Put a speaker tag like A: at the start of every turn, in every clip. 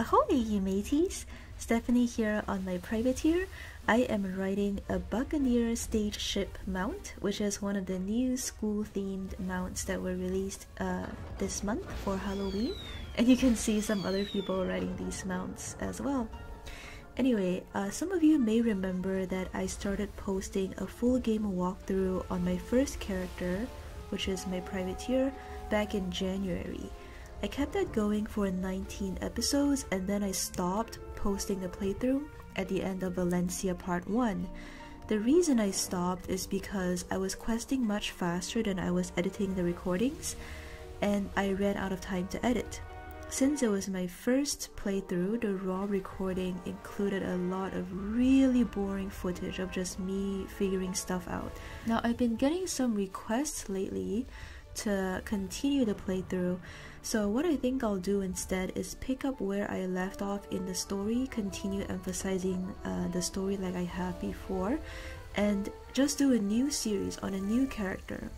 A: Ahoy, you mateys! Stephanie here on my privateer. I am riding a Buccaneer stage ship mount, which is one of the new school-themed mounts that were released this month for Halloween, and you can see some other people riding these mounts as well. Anyway, some of you may remember that I started posting a full game walkthrough on my first character, which is my privateer, back in January. I kept that going for 19 episodes and then I stopped posting the playthrough at the end of Valencia Part 1. The reason I stopped is because I was questing much faster than I was editing the recordings, and I ran out of time to edit. Since it was my first playthrough, the raw recording included a lot of really boring footage of just me figuring stuff out. Now, I've been getting some requests lately to continue the playthrough, so what I think I'll do instead is pick up where I left off in the story, continue emphasizing the story like I have before, and just do a new series on a new character.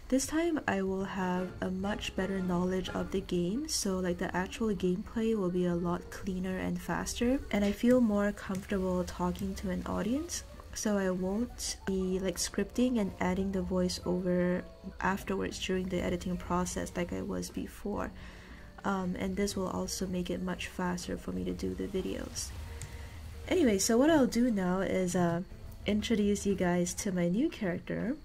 A: This time I will have a much better knowledge of the game, so like the actual gameplay will be a lot cleaner and faster, and I feel more comfortable talking to an audience, so I won't be like scripting and adding the voiceover afterwards during the editing process like I was before. And this will also make it much faster for me to do the videos. Anyway, so what I'll do now is introduce you guys to my new character.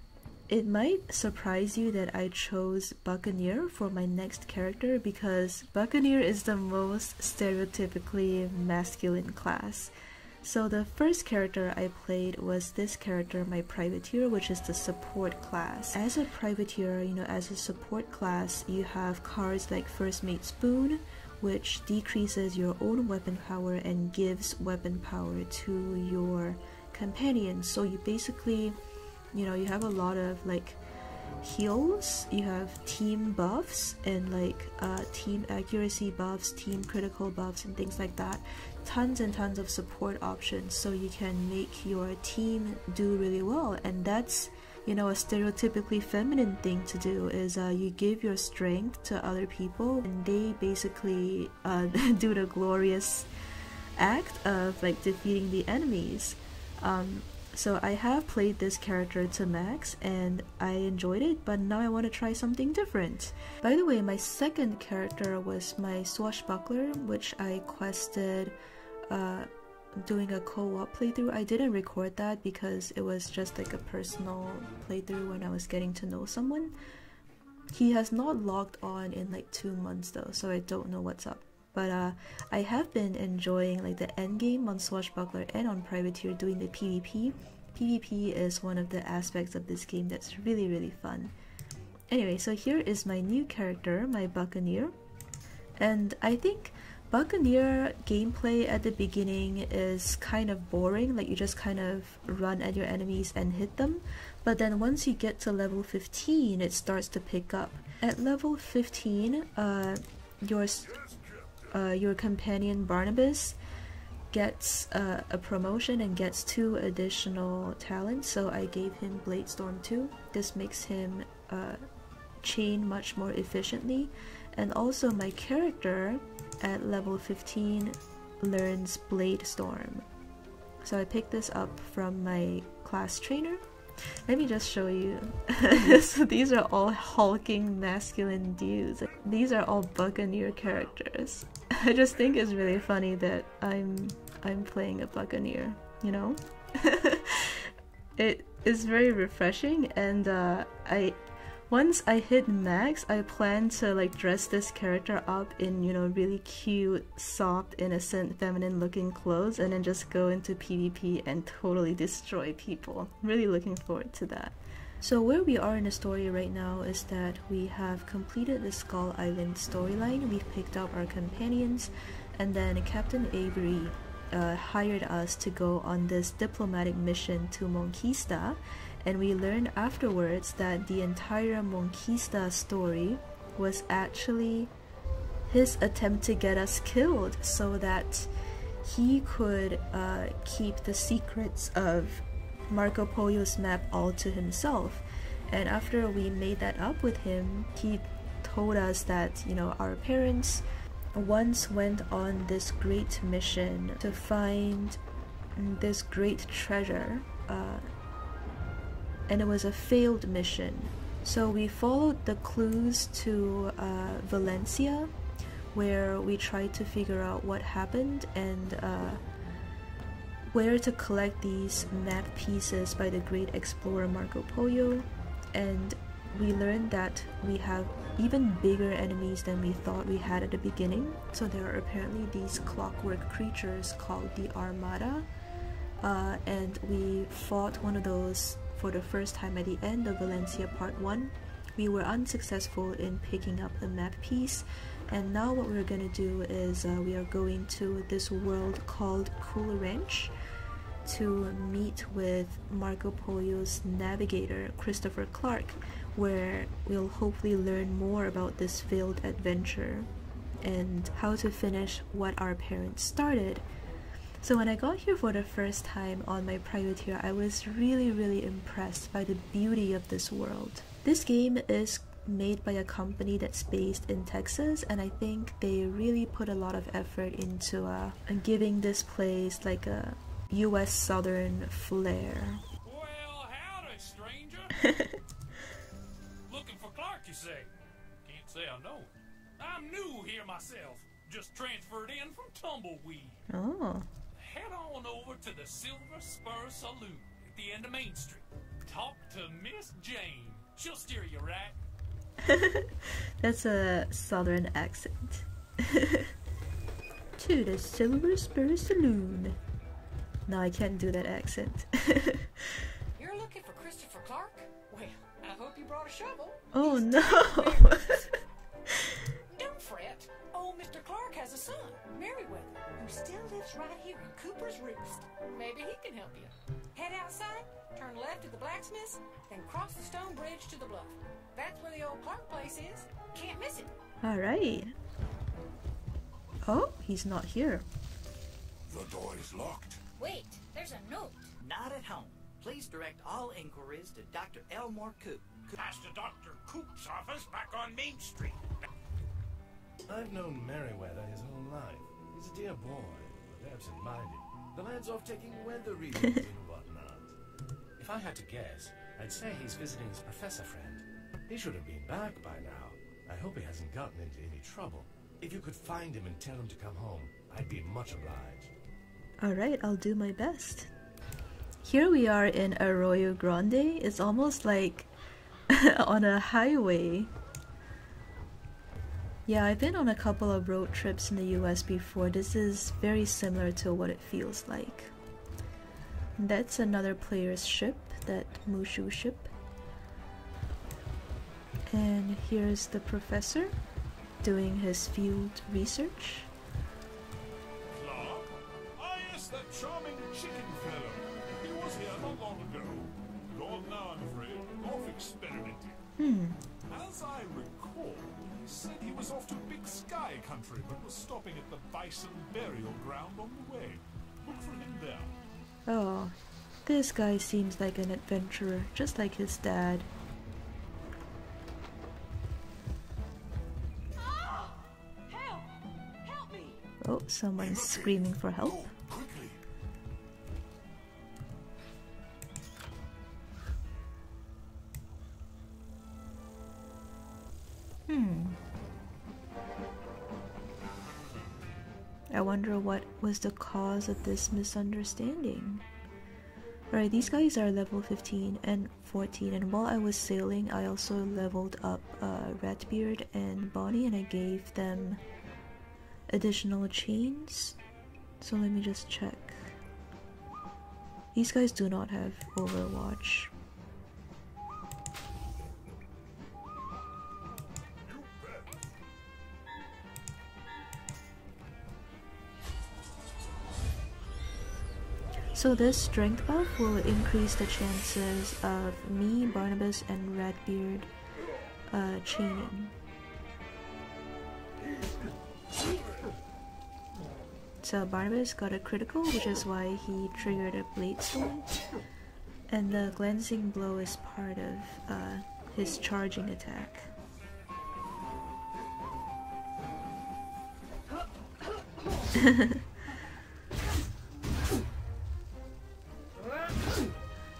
A: It might surprise you that I chose Buccaneer for my next character because Buccaneer is the most stereotypically masculine class. So the first character I played was this character, my privateer, which is the support class. As a privateer, as a support class, you have cards like First Mate Spoon, which decreases your own weapon power and gives weapon power to your companions. So you basically, you have a lot of like heals, you have team buffs and like team accuracy buffs, team critical buffs and things like that. Tons and tons of support options, so you can make your team do really well. And that's, a stereotypically feminine thing to do, is you give your strength to other people and they basically do the glorious act of like defeating the enemies. So I have played this character to max and I enjoyed it, but now I want to try something different. By the way, my second character was my swashbuckler, which I quested doing a co-op playthrough. I didn't record that because it was just like a personal playthrough when I was getting to know someone. He has not logged on in like 2 months though, so I don't know what's up. But I have been enjoying like the endgame on Swashbuckler and on Privateer doing the PvP. PvP is one of the aspects of this game that's really, really fun. Anyway, so here is my new character, my Buccaneer. And I think Buccaneer gameplay at the beginning is kind of boring, like you just kind of run at your enemies and hit them. But then once you get to level 15, it starts to pick up. At level 15, your companion Barnabas gets a promotion and gets 2 additional talents, so I gave him Bladestorm 2. This makes him chain much more efficiently, and also my character at level 15 learns Bladestorm. So I picked this up from my class trainer. Let me just show you. So these are all hulking masculine dudes. These are all Buccaneer characters. I just think it's really funny that I'm playing a Buccaneer, It is very refreshing, and once I hit max, I plan to like dress this character up in, really cute, soft, innocent, feminine looking clothes and then just go into PvP and totally destroy people. I'm really looking forward to that. So where we are in the story right now is that we have completed the Skull Island storyline, we've picked up our companions, and then Captain Avery hired us to go on this diplomatic mission to Monquista. And we learned afterwards that the entire Monquista story was actually his attempt to get us killed so that he could keep the secrets of Marco Polo's map all to himself. And after we made that up with him, he told us that, our parents once went on this great mission to find this great treasure, and it was a failed mission. So we followed the clues to Valencia, where we tried to figure out what happened and where to collect these map pieces by the great explorer Marco Polo. And we learned that we have even bigger enemies than we thought we had at the beginning. So there are apparently these clockwork creatures called the Armada, and we fought one of those for the first time at the end of Valencia Part 1. We were unsuccessful in picking up the map piece, and now what we're gonna do is we are going to this world called Cool Ranch to meet with Marco Polo's navigator Christopher Clark, where we'll hopefully learn more about this failed adventure and how to finish what our parents started. So when I got here for the first time on my privateer, I was really impressed by the beauty of this world. This game is made by a company that's based in Texas, and I think they really put a lot of effort into giving this place like a US Southern flair.
B: Well, howdy, stranger. Looking for Clark, you say? Can't say I know. I'm new here myself. Just transferred in from Tumbleweed.
A: Oh.
B: Head on over to the Silver Spur Saloon at the end of Main Street. Talk to Miss Jane. She'll steer you right.
A: That's a southern accent. To the Silver Spur Saloon. No, I can't do that accent.
C: You're looking for Christopher Clark? Well, I hope you brought a shovel.
A: Oh no!
C: Don't fret. Old Mr. Clark has a son, Merriweather, who still lives right here in Cooper's Roost. Maybe he can help you. Head outside, turn left to the blacksmith's, then cross the stone bridge to the bluff. That's where the old Clark place is. Can't miss it.
A: Alright. Oh, he's not here.
D: The door is locked.
E: Wait, there's a note.
F: Not at home. Please direct all inquiries to Dr. Elmore Coop.
B: Pass to Dr. Coop's office back on Main Street.
D: I've known Merriweather his whole life. He's a dear boy, but absent-minded. The lad's off taking weather readings and whatnot. If I had to guess, I'd say he's visiting his professor friend. He should have been back by now. I hope he hasn't gotten into any trouble. If you could find him and tell him to come home, I'd be much obliged.
A: Alright, I'll do my best. Here we are in Arroyo Grande. It's almost like on a highway. Yeah, I've been on a couple of road trips in the US before. This is very similar to what it feels like. That's another player's ship, that Mushu ship. And here's the professor doing his field research.
G: Clark? Ah, yes, that charming chicken fellow. He was here not long ago. Gone now, I'm afraid. Off experimenting. As I recall, he said he was off to Big Sky Country, but was stopping at the Bison Burial Ground on the way. Look for him there.
A: Oh, this guy seems like an adventurer, just like his dad.
C: Help! Help me!
A: Oh, someone's screaming for help.
D: Go, quickly.
A: I wonder what was the cause of this misunderstanding. Alright, these guys are level 15 and 14, and while I was sailing, I also leveled up Ratbeard and Bonnie, and I gave them additional chains. So let me just check. These guys do not have Overwatch. So this strength buff will increase the chances of me, Barnabas, and Ratbeard chaining. So Barnabas got a critical, which is why he triggered a Blade Storm, and the Glancing Blow is part of his charging attack.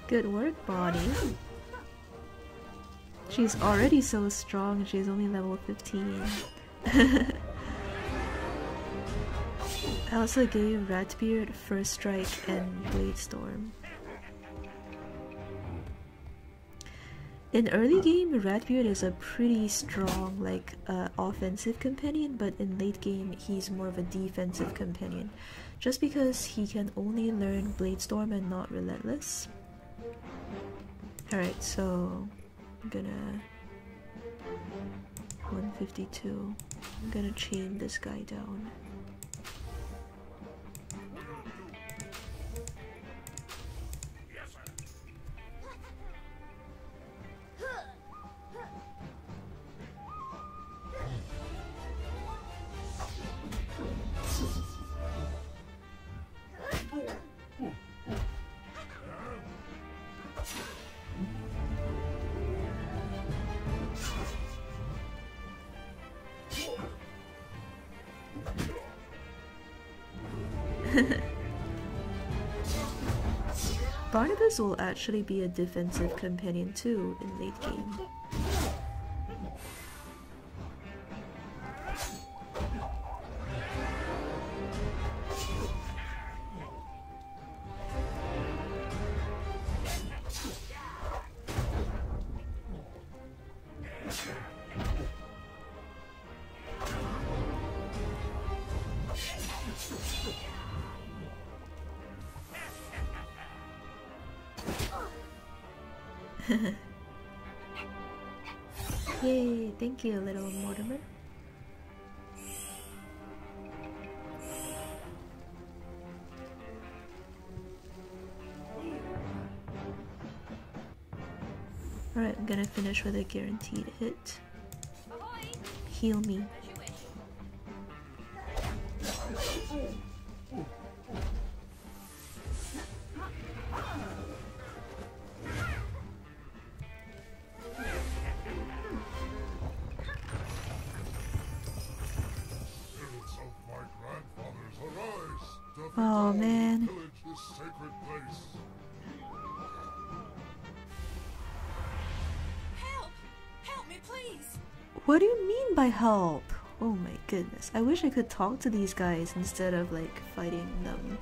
A: Good work, Bonnie. She's already so strong, she's only level 15. I also gave Ratbeard First Strike and Blade Storm. In early game, Ratbeard is a pretty strong, like, offensive companion, but in late game, he's more of a defensive companion. Just because he can only learn Blade Storm and not Relentless. Alright, so I'm gonna 152. I'm gonna chain this guy down. Barnabas will actually be a defensive companion too in late game. Yay, thank you, little Mortimer. Alright, I'm gonna finish with a guaranteed hit. Heal me. Oh man.
C: Help! Help me, please!
A: What do you mean by help? Oh my goodness. I wish I could talk to these guys instead of like fighting them.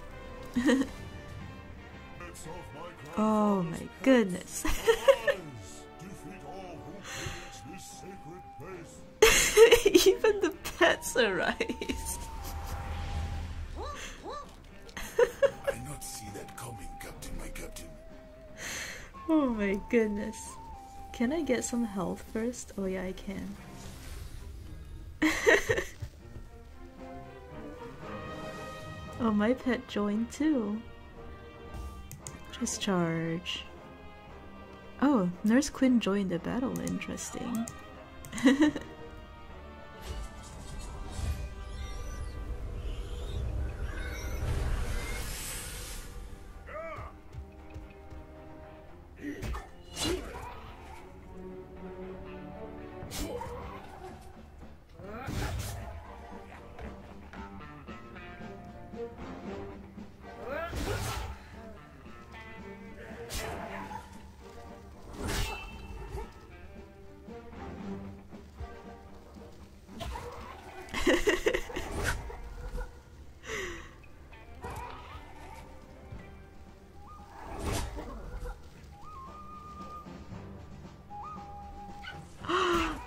A: Oh my goodness. Even the pets arise.
G: I not see that coming, Captain, my captain.
A: Oh my goodness. Can I get some health first? Oh yeah, I can. Oh, my pet joined too. Just charge. Oh, Nurse Quinn joined the battle. Interesting.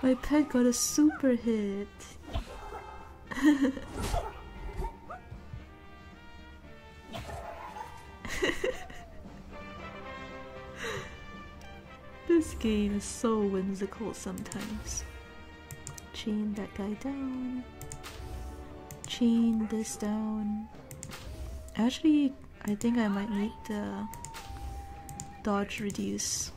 A: My pet got a super hit. This game is so whimsical sometimes. Chain that guy down. Chain this down. Actually, I think I might need the dodge reduce.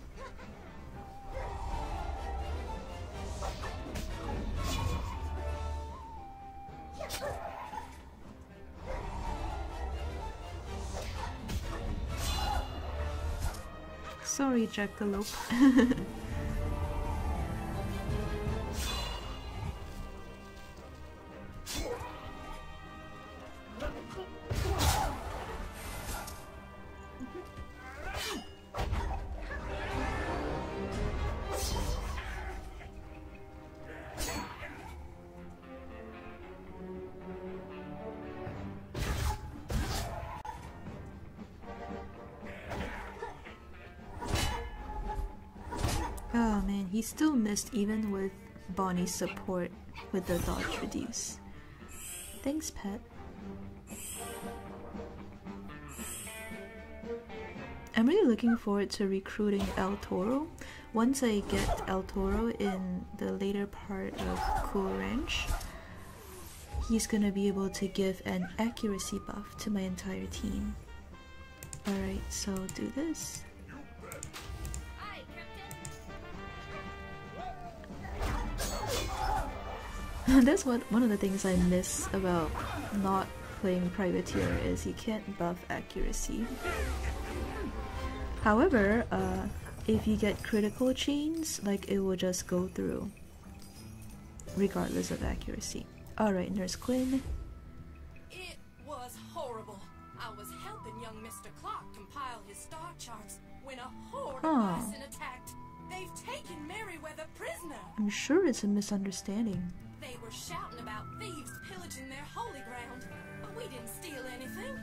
A: Sorry, Jackalope. Oh man, he still missed even with Bonnie's support with the dodge reduce. Thanks, pet. I'm really looking forward to recruiting El Toro. Once I get El Toro in the later part of Cool Ranch, he's gonna be able to give an accuracy buff to my entire team. Alright, so do this. That's one of the things I miss about not playing Privateer is you can't buff accuracy. However, if you get critical chains, like it will just go through regardless of accuracy. Alright, Nurse Quinn.
C: It was horrible. I was helping young Mr. Clark compile his star charts when a horde of bison attacked. They've taken Merryweather prisoner.
A: I'm sure it's a misunderstanding.
C: They were shouting about thieves pillaging their holy ground, but we didn't steal anything.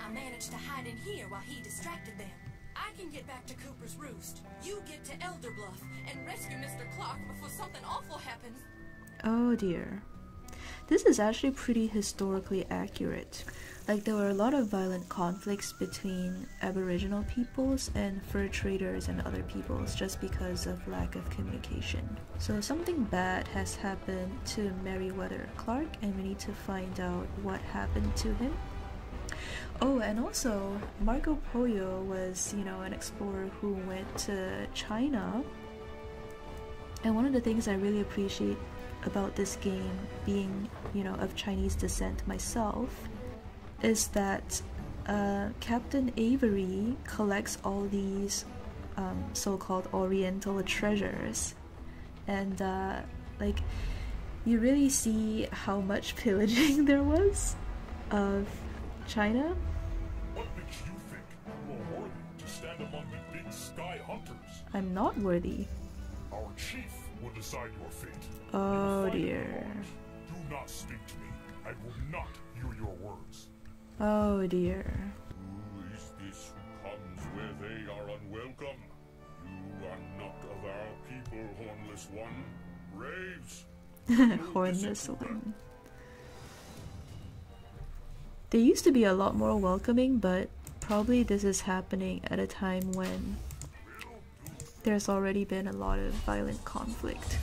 C: I managed to hide in here while he distracted them. I can get back to Cooper's Roost. You get to Elder Bluff and rescue Mr. Clark before something awful happens.
A: Oh dear. This is actually pretty historically accurate. Like, there were a lot of violent conflicts between Aboriginal peoples and fur traders and other peoples just because of lack of communication. So something bad has happened to Merryweather Clark, and we need to find out what happened to him. Oh, and also, Marco Polo was, you know, an explorer who went to China. And one of the things I really appreciate about this game, being, you know, of Chinese descent myself, is that Captain Avery collects all these so-called Oriental treasures, and like, you really see how much pillaging there was of China.
G: What makes you think you are worthy to stand among the big sky hunters?
A: I'm not worthy.
G: Our chief will decide your fate.
A: Oh dear.
G: Do not speak to me. I will not hear your words.
A: Oh dear.
G: Who is this who comes where they are unwelcome? You are not of our people, hornless one. Braves!
A: Hornless one. They used to be a lot more welcoming, but probably this is happening at a time when there's already been a lot of violent conflict.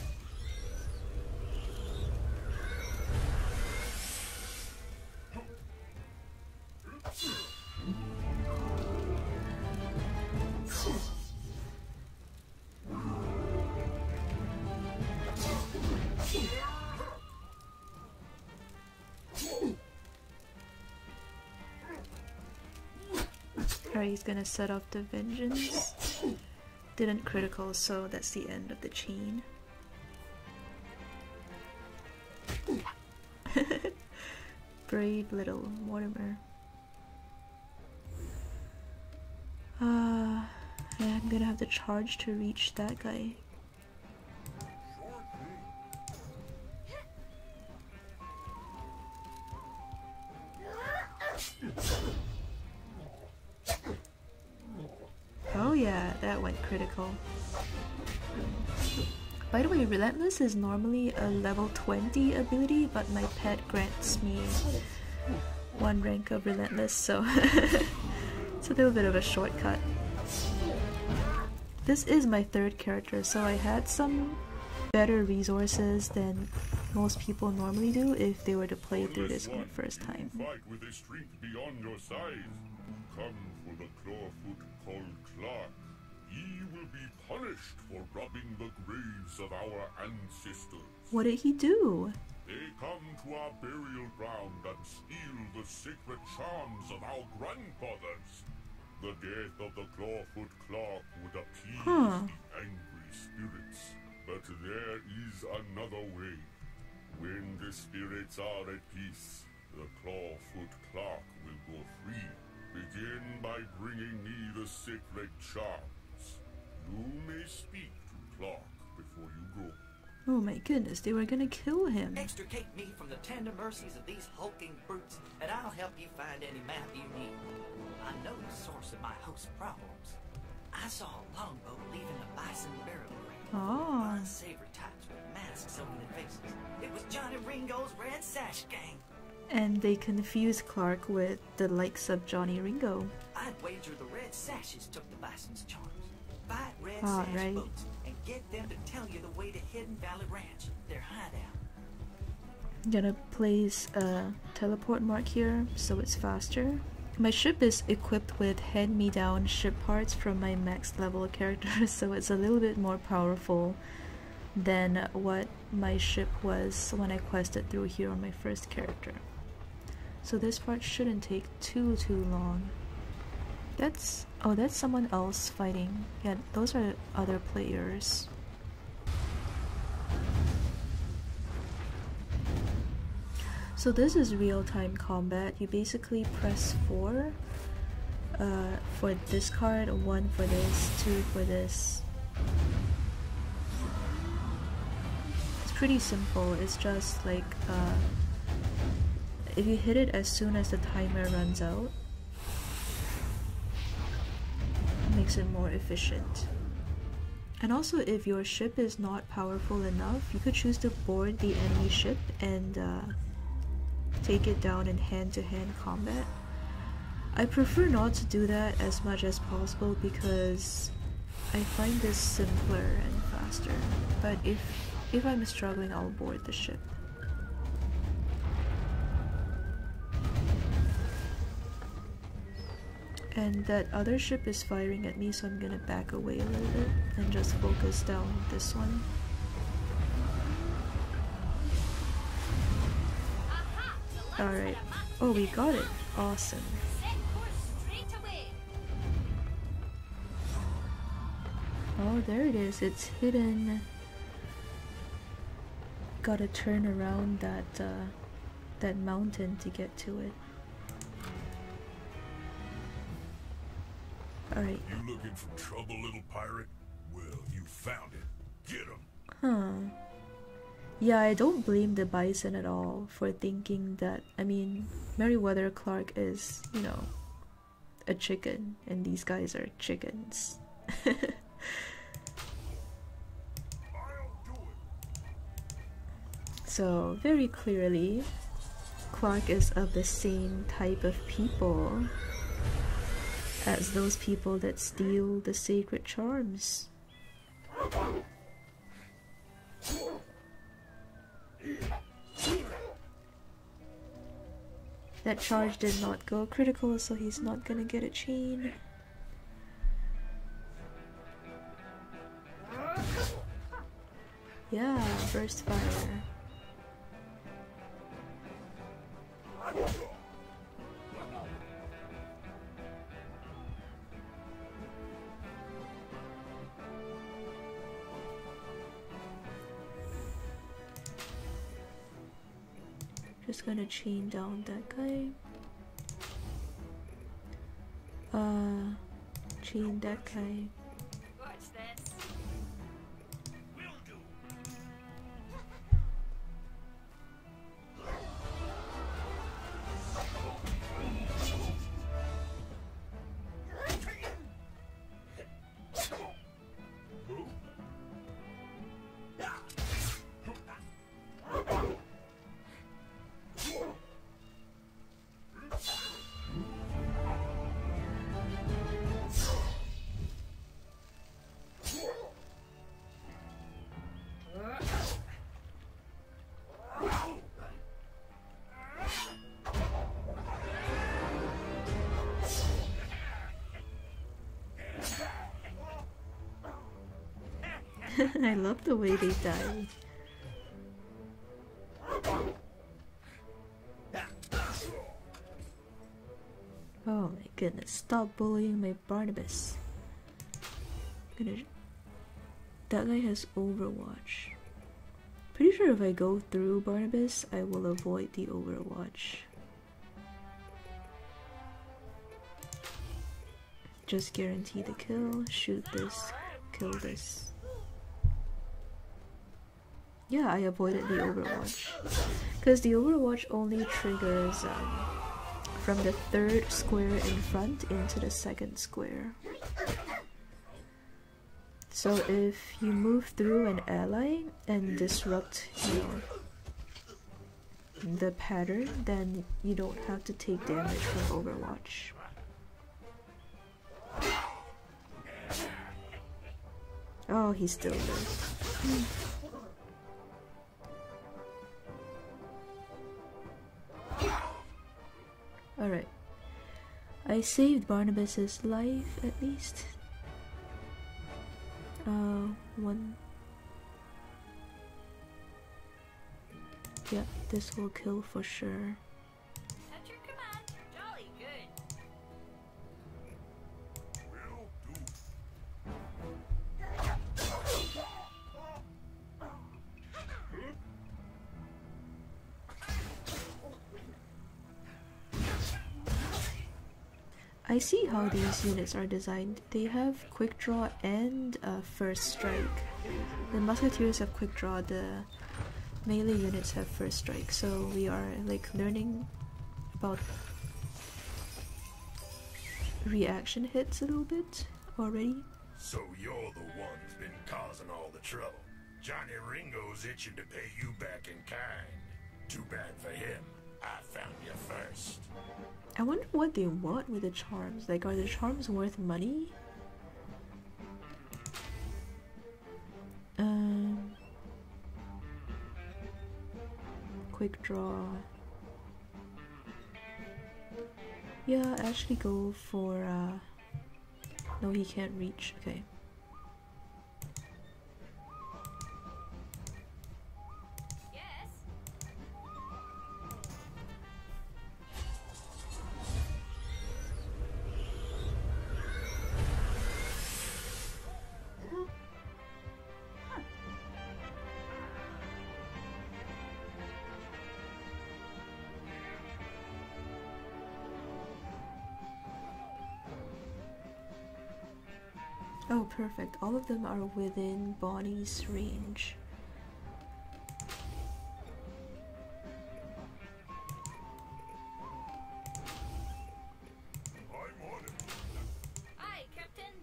A: Alright, he's gonna set off the vengeance. Didn't critical, so that's the end of the chain. Brave little Mortimer. Yeah, I'm gonna have to charge to reach that guy. Oh yeah, that went critical. By the way, Relentless is normally a level 20 ability, but my pet grants me 1 rank of Relentless, so it's a little bit of a shortcut. This is my 3rd character, so I had some better resources than most people normally do if they were to play through this for the first time.
G: Fight with a strength beyond your size. Come for the clawfoot called Clark. He will be punished for robbing the graves of our ancestors.
A: What did he do?
G: They come to our burial ground and steal the sacred charms of our grandfathers. The death of the clawfoot Clark would appease the angry spirits. But there is another way. When the spirits are at peace, the clawfoot Clark will go free. Begin by bringing me the sacred charms. You may speak to Clark before you go.
A: Oh my goodness, they were gonna kill him.
F: Extricate me from the tender mercies of these hulking brutes, and I'll help you find any map you need. I know the source of my host's problems. I saw a longboat leaving the bison burial ground. Oh. Unsavory types with masks over their faces. It was Johnny Ringo's Red Sash Gang.
A: And they confuse Clark with the likes of Johnny Ringo.
F: I'd wager the Red Sashes took the Bison's charms. Fight Red Sash boats and get them to tell you the way to Hidden Valley Ranch, their hideout.
A: I'm gonna place a teleport mark here so it's faster. My ship is equipped with hand-me-down ship parts from my max level character, so it's a little bit more powerful than what my ship was when I quested through here on my first character. So this part shouldn't take too long. That's someone else fighting. Yeah, those are other players. So this is real-time combat. You basically press 4 for this card, 1 for this, 2 for this. It's pretty simple. It's just like if you hit it as soon as the timer runs out, it makes it more efficient. And also, if your ship is not powerful enough, you could choose to board the enemy ship and take it down in hand-to-hand combat. I prefer not to do that as much as possible because I find this simpler and faster. But if I'm struggling, I'll board the ship. And that other ship is firing at me, so I'm gonna back away a little bit and just focus down this one. Alright. Oh, we got it. Awesome. Oh, there it is. It's hidden. Gotta turn around that mountain to get to it. Alright.
G: You looking for trouble, little pirate? Well, you found it. Get him.
A: Huh. Yeah, I don't blame the Bison at all for thinking that, I mean, Meriwether Clark is, you know, a chicken, and these guys are chickens. So, very clearly, Clark is of the same type of people as those people that steal the sacred charms. That charge did not go critical, so he's not gonna get a chain. Yeah, burst fire. Just gonna chain down that guy. Chain that guy.
C: What's this?
B: Will do.
A: I love the way they die. Oh my goodness, stop bullying my Barnabas. That guy has Overwatch. Pretty sure if I go through Barnabas, I will avoid the Overwatch. Just guarantee the kill, shoot this, kill this. Yeah, I avoided the Overwatch. Because the Overwatch only triggers from the third square in front into the second square. So if you move through an ally and disrupt, the pattern, then you don't have to take damage from Overwatch. Oh, he's still there. Alright. I saved Barnabas's life at least. One. Yeah, this will kill for sure.
E: At your command, jolly good.
A: I see how these units are designed. They have quick draw and first strike. The musketeers have quick draw, the melee units have first strike, so we are like learning about reaction hits a little bit already.
G: So you're the one who's been causing all the trouble. Johnny Ringo's itching to pay you back in kind. Too bad for him. I found you first.
A: I wonder what they want with the charms. Like, are the charms worth money? Quick draw. Yeah, actually go for, no, he can't reach. Okay. Oh, perfect. All of them are within Bonnie's range.
G: I'm on it.
E: Aye, Captain.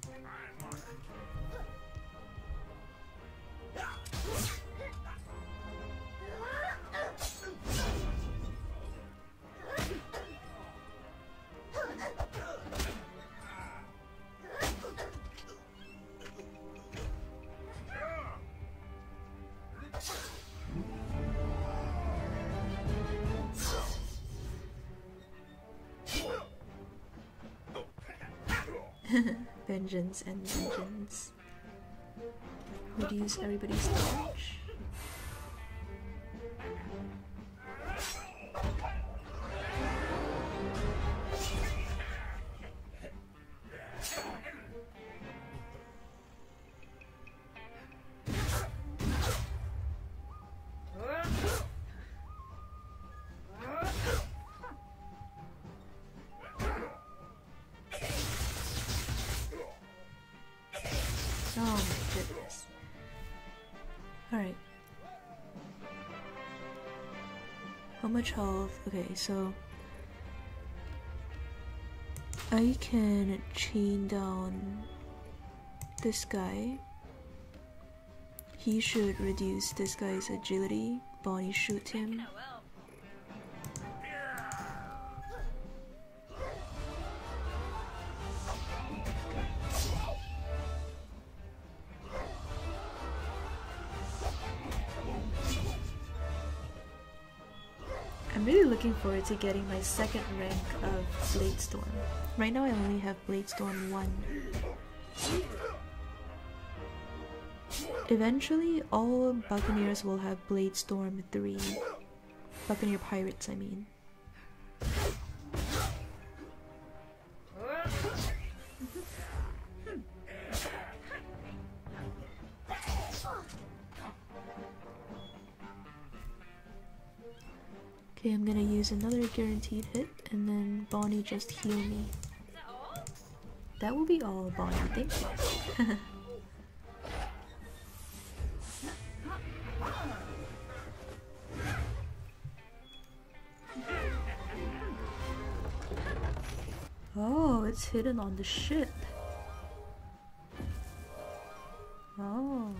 G: I'm on it.
A: Vengeance and vengeance. Reduce everybody's damage. Oh my goodness. Alright. How much health? Okay, so I can chain down this guy. He should reduce this guy's agility. Bonnie shoot him.
E: Oh, well.
A: I'm really looking forward to getting my second rank of Bladestorm. Right now I only have Bladestorm 1. Eventually, all Buccaneers will have Bladestorm 3. Buccaneer Pirates, I mean. Okay, I'm gonna use another guaranteed hit, and then Bonnie just heal me.
E: Is that all?
A: That will be all, Bonnie, thank you. Oh, it's hidden on the ship. Oh.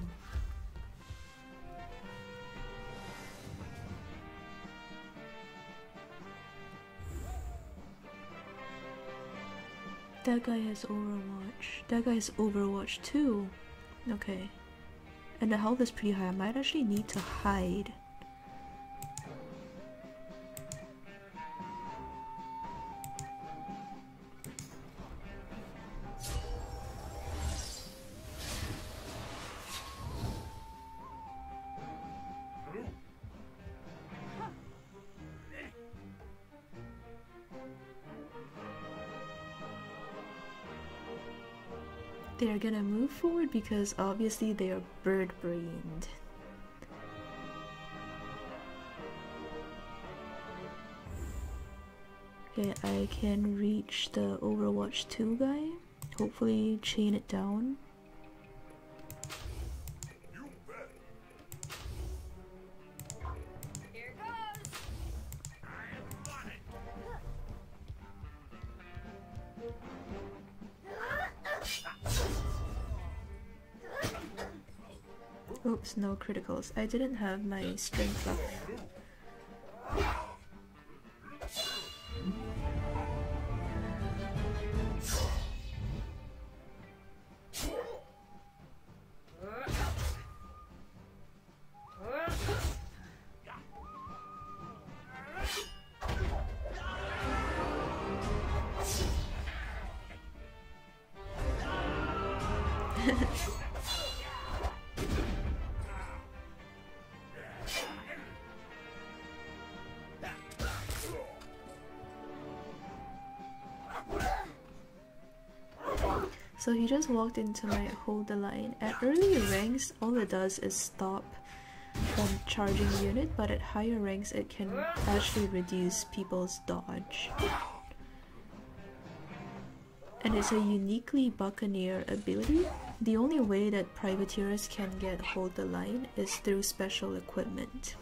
A: That guy has Overwatch. That guy has Overwatch too. Okay. And the health is pretty high. I might actually need to hide. They're gonna move forward because obviously they are bird-brained. Okay, I can reach the Overwatch 2 guy. Hopefully chain it down.
E: Here goes.
A: Oops, no criticals. I didn't have my strength buff. So he just walked into my hold the line. At earlier ranks, all it does is stop charging unit, but at higher ranks it can actually reduce people's dodge. And it's a uniquely Buccaneer ability. The only way that privateers can get hold the line is through special equipment.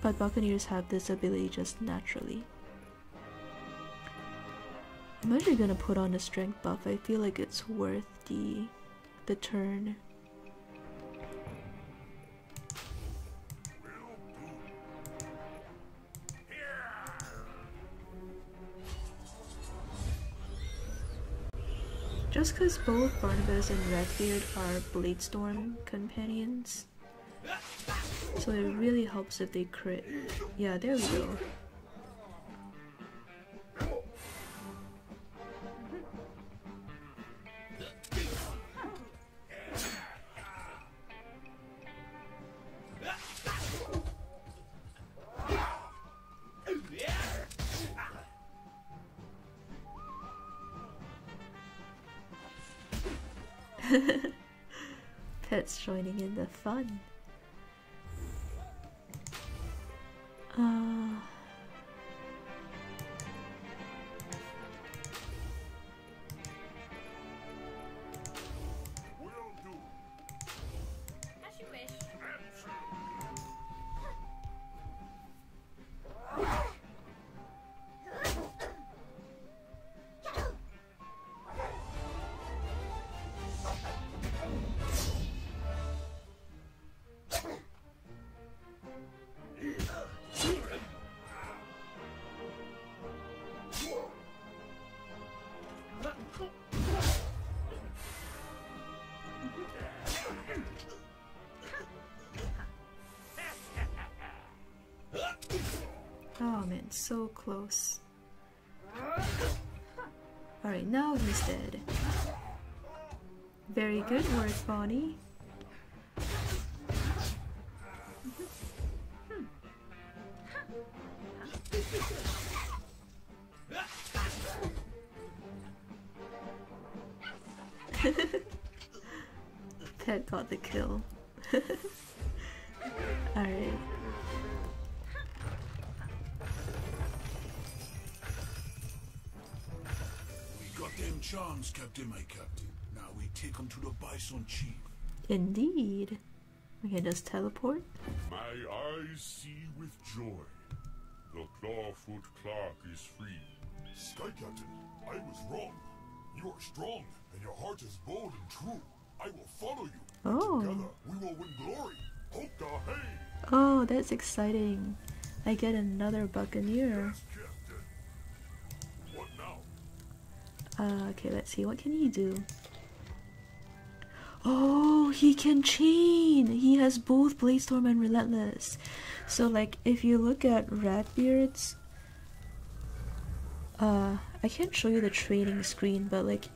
A: But Buccaneers have this ability just naturally. I'm actually gonna put on a strength buff. I feel like it's worth the turn. Just cause both Barnabas and Redbeard are Bladestorm companions, so it really helps if they crit. Yeah, there we go. Pets joining in the fun.
E: As you wish.
A: Oh man, so close. Alright, now he's dead. Very good work, Bonnie. Pet got the kill. Alright.
G: Them charms, Captain, my captain. Now we take them to the Bison Chief.
A: Indeed. We can just teleport.
G: My eyes see with joy. The Clawfoot Clark is free. Sky Captain, I was wrong. You are strong, and your heart is bold and true. I will follow you.
A: Oh.
G: Together, we will win glory. Hope the hay.
A: Oh, that's exciting. I get another Buccaneer.
G: Yes, Captain. What now?
A: Okay, let's see. What can he do? Oh, he can chain! He has both Bladestorm and Relentless. So, like, if you look at Ratbeard's... I can't show you the training screen, but, like,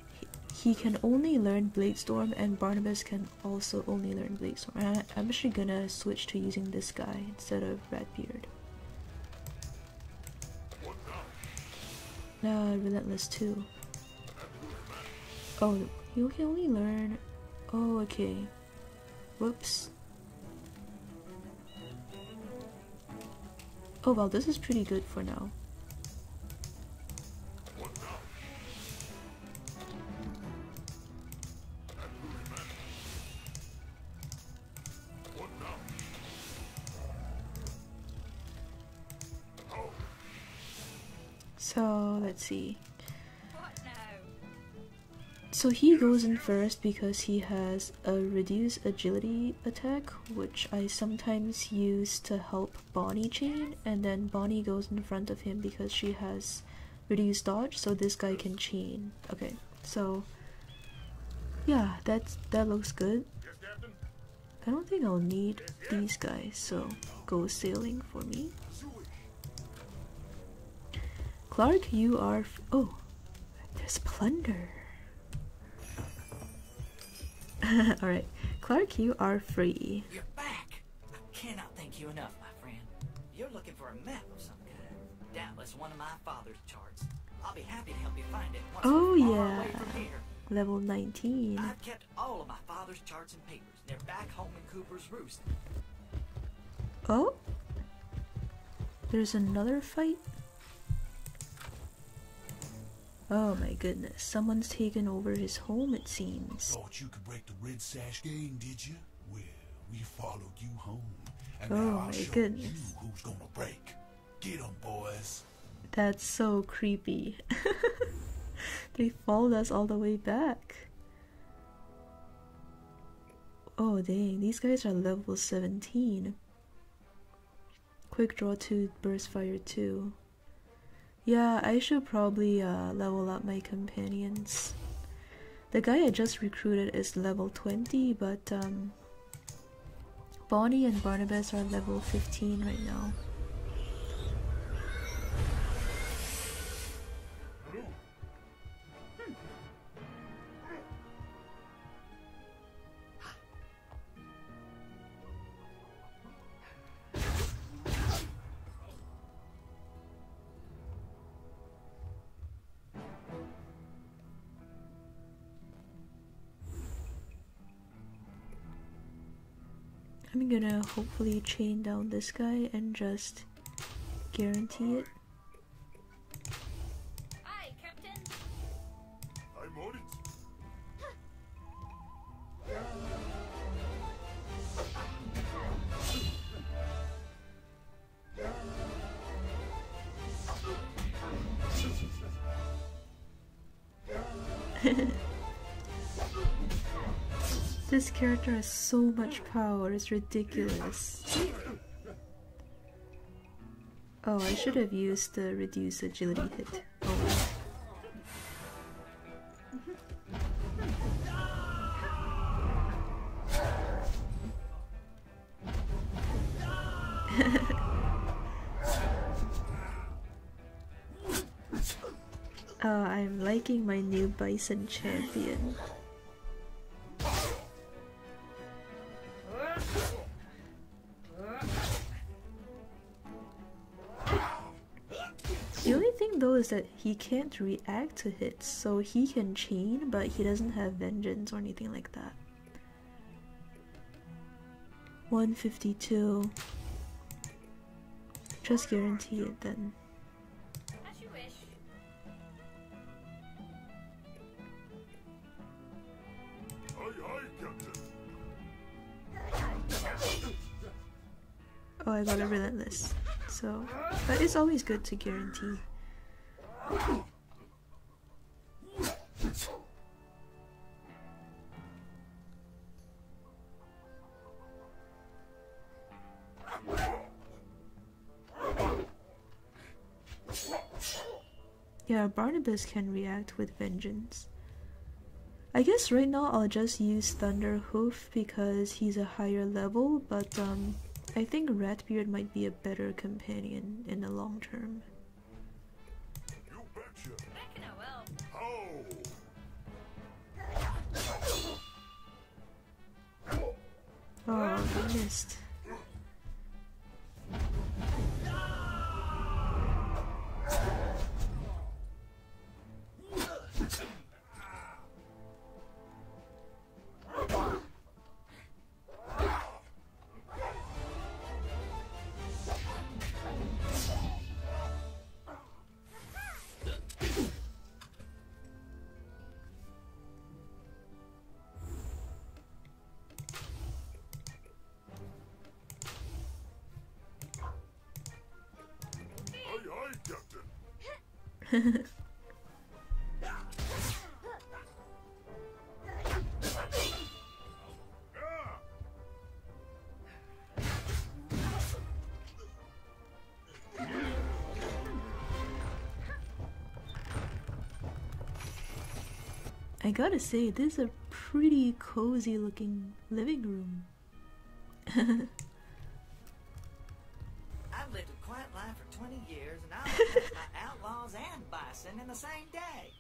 A: he can only learn Bladestorm, and Barnabas can also only learn Bladestorm. And I'm actually gonna switch to using this guy instead of Ratbeard. Relentless too. Oh, you can only learn... Oh, okay. Whoops. Oh well, this is pretty good for now. So, let's see.
E: What now?
A: So he goes in first because he has a reduced agility attack, which I sometimes use to help Bonnie chain, and then Bonnie goes in front of him because she has reduced dodge, so this guy can chain. Okay, so yeah, that looks good.
G: Yes, Captain.
A: I don't think I'll need these guys, so go sailing for me. Clark, you are oh, there's plunder. Alright, Clark, you are free.
F: You're back. I cannot thank you enough, my friend. You're looking for a map of some kind. Doubtless one of my father's charts. I'll be happy to help you find it once
A: Oh
F: we're far
A: yeah,
F: away from here.
A: level 19.
F: I've kept all of my father's charts and papers. They're back home in Cooper's Roost.
A: Oh? There's another fight? Oh my goodness, someone's taken over his home, it seems.
G: Thought you could break the Red Sash game, did you? Well, we followed you home. And
A: Oh
G: now I'll
A: my
G: show
A: goodness.
G: you who's gonna break. Get 'em, boys.
A: That's so creepy. They followed us all the way back. Oh dang, these guys are level 17. Quick draw 2, burst fire 2. Yeah, I should probably level up my companions. The guy I just recruited is level 20, but Bonnie and Barnabas are level 15 right now. I'm gonna hopefully chain down this guy and just guarantee it.
E: Aye, Captain.
G: I'm on it.
A: This character has so much power, it's ridiculous. Oh, I should have used the reduced agility hit. Oh. I'm liking my new Bison champion. The only thing though is that he can't react to hits, so he can chain, but he doesn't have vengeance or anything like that. 152. Just guarantee it then.
E: As you wish.
G: Aye, Captain.
A: Oh, I got a relentless. So, but it's always good to guarantee. Yeah, Barnabas can react with vengeance. I guess right now I'll just use Thunderhoof because he's a higher level, but I think Ratbeard might be a better companion in the long term.
G: You betcha.
E: Reckon I will.
G: Oh!
A: Oh, I missed.
G: Aye, aye, Captain.
A: I gotta say, this is a pretty cozy looking living room.
F: I've lived a quiet life for 20 years, and I've met my outlaws and bison in the same day.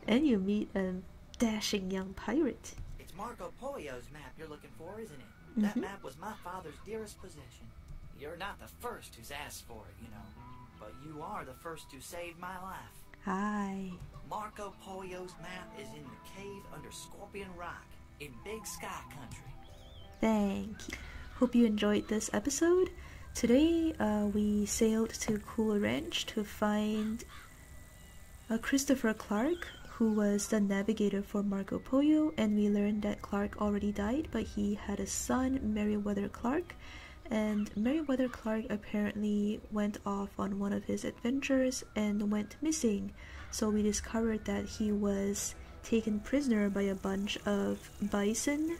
A: And you meet a dashing young pirate.
F: It's Marco Pollo's map you're looking for, isn't it? That map was my father's dearest possession. You're not the first who's asked for it, you know, but you are the first to save my life.
A: Hi.
F: Marco Pollo's map is in the cave under Scorpion Rock in Big Sky Country.
A: Thank you. Hope you enjoyed this episode. Today we sailed to Cool Ranch to find Christopher Clark, who was the navigator for Marco Polo, and we learned that Clark already died, but he had a son, Meriwether Clark, and Meriwether Clark apparently went off on one of his adventures and went missing. So we discovered that he was taken prisoner by a bunch of bison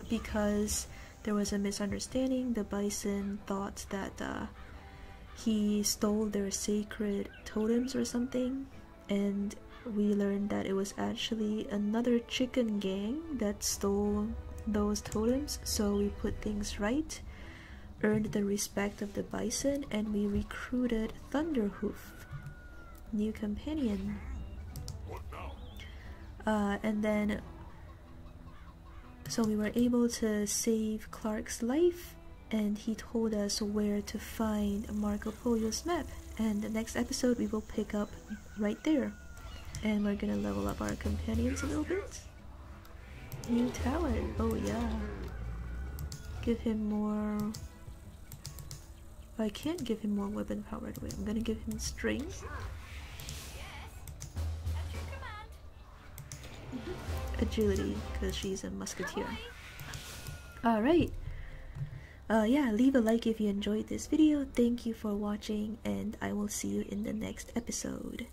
A: because there was a misunderstanding. The bison thought that he stole their sacred totems or something, and we learned that it was actually another chicken gang that stole those totems. So we put things right, earned the respect of the bison, and we recruited Thunderhoof, new companion.
G: What now?
A: And then so we were able to save Clark's life, and he told us where to find Marco Polo's map, and the next episode we will pick up right there. And we're gonna level up our companions a little bit. New talent, oh yeah. Give him more... I can't give him more weapon power right away. I'm gonna give him strength.
E: At your command.
A: Agility, because she's a musketeer. Alright. Yeah, leave a like if you enjoyed this video. Thank you for watching, and I will see you in the next episode.